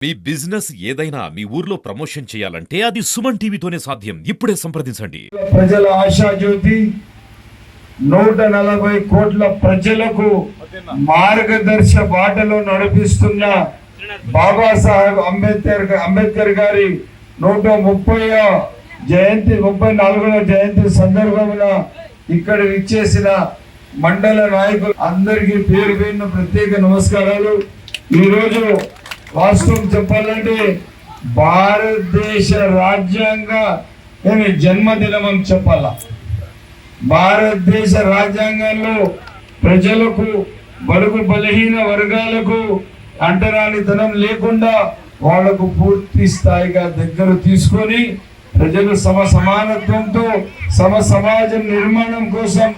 మీ business ఏదైనా మీ ఊర్లో promotion చేయాలంటే అది సుమన్ టీవీతోనే సాధ్యం. ఇప్పుడే సంప్రదించండి. ప్రజల ఆశాజ్యోతి 140 కోట్ల ప్రజలకు మార్గదర్శ బాటలో నడిపిస్తున్న బాబాసాహెబ్ అంబేద్కర్ గారి 134వ జయంతి సందర్భమున ఇక్కడ ఇచ్చేసిన మండల నాయకులు అందరికీ పేరు పేరున ప్రత్యేక నమస్కారాలు. ఈరోజు వాస్తవం చెప్పాలంటే భారతదేశ రాజ్యాంగ జన్మదినం అని చెప్పాలా. భారతదేశ రాజ్యాంగంలో ప్రజలకు బడుగు బలహీన వర్గాలకు అంటరానితనం లేకుండా వాళ్లకు పూర్తి స్థాయిగా దగ్గర తీసుకొని ప్రజలు సమానత్వంతో సమాజం నిర్మాణం కోసం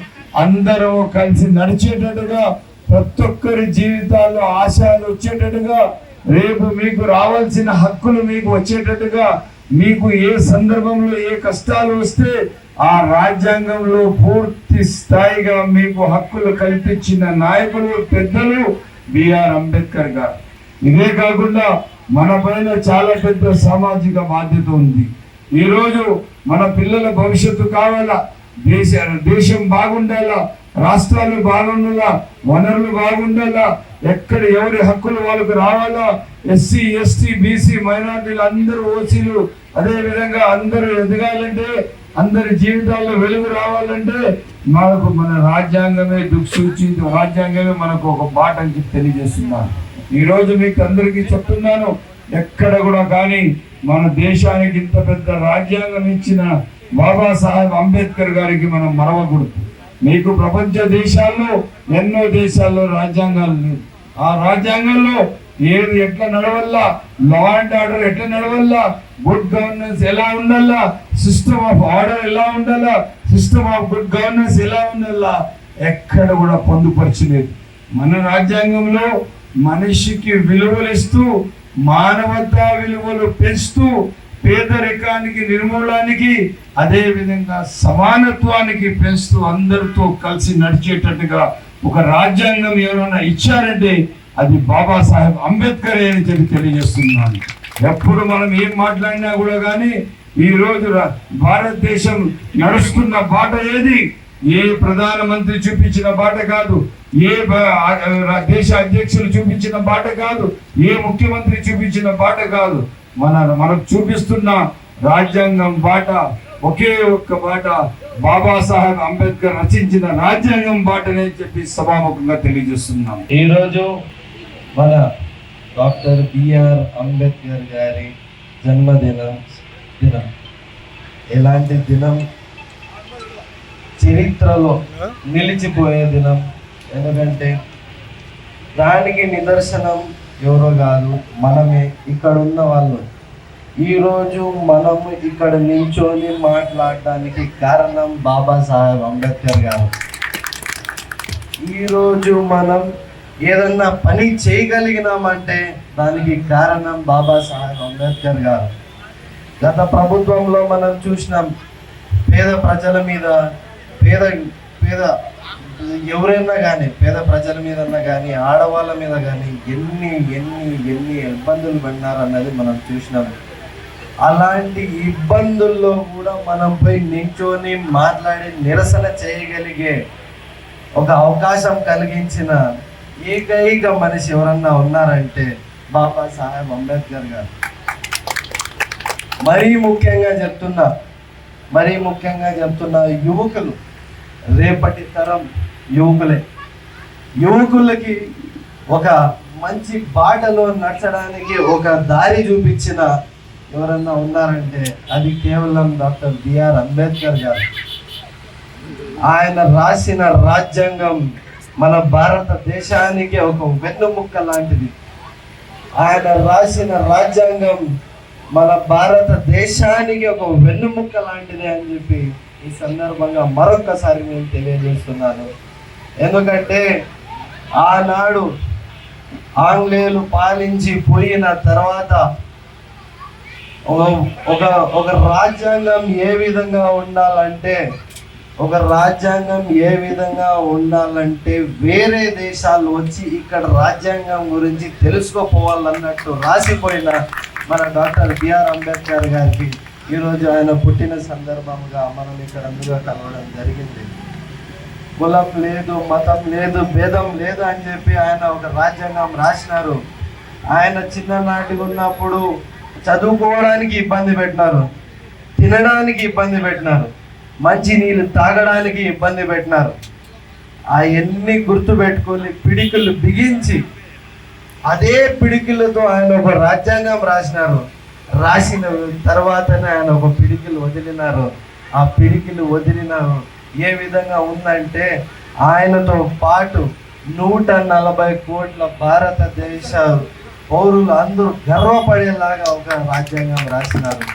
అందరూ కలిసి నడిచేటట్టుగా ప్రతి ఒక్కరి జీవితాల్లో ఆశయాలు వచ్చేటట్టుగా రేపు మీకు రావాల్సిన హక్కులు మీకు వచ్చేటట్టుగా మీకు ఏ సందర్భంలో ఏ కష్టాలు వస్తే ఆ రాజ్యాంగంలో పూర్తి స్థాయిగా మీకు హక్కులు కల్పించిన నాయకులు పెద్దలు బిఆర్ అంబేద్కర్ గారు. ఇదే కాకుండా మన పైన చాలా పెద్ద సామాజిక బాధ్యత ఉంది. ఈరోజు మన పిల్లల భవిష్యత్తు కావాలా, దేశం బాగుండాలా, రాష్ట్రాలు బాగుండాలా, వనరులు బాగుండాలా, ఎక్కడ ఎవరి హక్కులు వాళ్ళకు రావాలా, ఎస్సీ ఎస్టీ బీసీ మైనార్టీలు అందరూ ఓసీలు అదే విధంగా అందరూ ఎదగాలంటే అందరి జీవితాల్లో వెలుగు రావాలంటే మనకు మన రాజ్యాంగమే దిక్సూచింది. రాజ్యాంగమే మనకు ఒక బాట అని చెప్పి తెలియజేస్తున్నాను. ఈరోజు మీకు అందరికీ చెప్తున్నాను, ఎక్కడ కూడా కానీ మన దేశానికి ఇంత పెద్ద రాజ్యాంగం ఇచ్చిన బాబాసాహెబ్ అంబేద్కర్ గారికి మనం మరవకూడదు. మీకు ప్రపంచ దేశాల్లో ఎన్నో దేశాల్లో రాజ్యాంగాలు లేవు. ఆ రాజ్యాంగంలో ఏది ఎట్లా నడవల్లా, లా అండ్ ఆర్డర్ ఎట్లా నడవల్లా, గుడ్ గవర్నెన్స్ ఎలా ఉండాలా, సిస్టమ్ ఆఫ్ ఆర్డర్ ఎలా ఉండాలా, సిస్టమ్ ఆఫ్ గుడ్ గవర్నెన్స్ ఎలా ఉండాలా ఎక్కడ కూడా పొందుపరచలేదు. మన రాజ్యాంగంలో మనిషికి విలువలు ఇస్తూ మానవతా విలువలు పెంచుతూ పేదరికానికి నిర్మూలానికి అదే విధంగా సమానత్వానికి పెంచుతూ అందరితో కలిసి నడిచేటట్టుగా ఒక రాజ్యాంగం ఎవరైనా ఇచ్చారంటే అది బాబాసాహెబ్ అంబేద్కర్ అని చెప్పి తెలియజేస్తున్నాను. ఎప్పుడు మనం ఏం మాట్లాడినా కూడా కానీ ఈ రోజు భారతదేశం నడుస్తున్న బాట ఏది ఏ ప్రధానమంత్రి చూపించిన బాట కాదు, ఏ దేశ అధ్యక్షులు చూపించిన బాట కాదు, ఏ ముఖ్యమంత్రి చూపించిన బాట కాదు. మనకు చూపిస్తున్న రాజ్యాంగం బాట ఒకే ఒక్క బాట బాబాసాహెబ్ అంబేద్కర్ రచించిన రాజ్యాంగం బాటనే చెప్పి సభాముఖంగా తెలియజేస్తున్నాం. ఈరోజు మన డాక్టర్ బిఆర్ అంబేద్కర్ గారి జన్మదినం. ఎలాంటి దినం, చరిత్రలో నిలిచిపోయే దినం. ఎందుకంటే దానికి నిదర్శనం ఎవరో కాదు, మనమే, ఇక్కడ ఉన్న వాళ్ళు. ఈరోజు మనం ఇక్కడ నిల్చొని మాట్లాడడానికి కారణం బాబాసాహెబ్ అంబేద్కర్ గారు. ఈరోజు మనం ఏదన్నా పని చేయగలిగినామంటే దానికి కారణం బాబాసాహెబ్ అంబేద్కర్ గారు. గత ప్రభుత్వంలో మనం చూసినాం, పేద ప్రజల మీద ఎవరైనా కానీ పేద ప్రజల మీద కానీ ఆడవాళ్ళ మీద కానీ ఎన్ని ఇబ్బందులు పడినారన్నది మనం చూసినాం. అలాంటి ఇబ్బందుల్లో కూడా మనం పోయి నించొని మాట్లాడి నిరసన చేయగలిగే ఒక అవకాశం కలిగించిన ఏకైక మనిషి ఎవరన్నా ఉన్నారంటే బాబాసాహెబ్ అంబేద్కర్ గారు. మరీ ముఖ్యంగా చెప్తున్నా యువకులు, రేపటి తరం యువకులకి ఒక మంచి బాటలో నడచడానికి ఒక దారి చూపించిన ఎవరన్నా ఉన్నారంటే అది కేవలం డాక్టర్ బిఆర్ అంబేద్కర్ గారు. ఆయన రాసిన రాజ్యాంగం మన భారతదేశానికి ఒక వెన్నుముక్క లాంటిది. ఆయన రాసిన రాజ్యాంగం మన భారతదేశానికి ఒక వెన్నుముక్క లాంటిది అని చెప్పి ఈ సందర్భంగా మరొకసారి నేను తెలియజేస్తున్నాను. ఎందుకంటే ఆనాడు ఆంగ్లేయులు పాలించి పోయిన తర్వాత ఒక రాజ్యాంగం ఏ విధంగా ఉండాలంటే ఒక రాజ్యాంగం ఏ విధంగా ఉండాలంటే వేరే దేశాలు వచ్చి ఇక్కడ రాజ్యాంగం గురించి తెలుసుకోపోవాలన్నట్టు రాసిపోయిన మన డాక్టర్ బిఆర్ అంబేద్కర్ గారికి ఈరోజు ఆయన పుట్టిన సందర్భంగా మనం ఇక్కడ అందుగా కలవడం జరిగింది. కులం లేదు, మతం లేదు, భేదం లేదు అని చెప్పి ఆయన ఒక రాజ్యాంగం రాసినారు. ఆయన చిన్ననాటిగా ఉన్నప్పుడు చదువుకోవడానికి ఇబ్బంది పెట్టినారు, తినడానికి ఇబ్బంది పెట్టినారు, మంచి నీళ్ళు తాగడానికి ఇబ్బంది పెట్టినారు. అవన్నీ గుర్తుపెట్టుకొని పిడికిళ్ళు బిగించి అదే పిడికిళ్ళతో ఆయన ఒక రాజ్యాంగం రాసినారు. రాసిన తర్వాతనే ఆయన ఒక పిడికిలు వదిలినారు. ఆ పిడికిలు వదిలినారు ఏ విధంగా ఉందంటే ఆయనతో పాటు 140 కోట్ల భారతదేశ పౌరులు అందరూ గర్వపడేలాగా ఒక రాజ్యాంగం రాసినారు.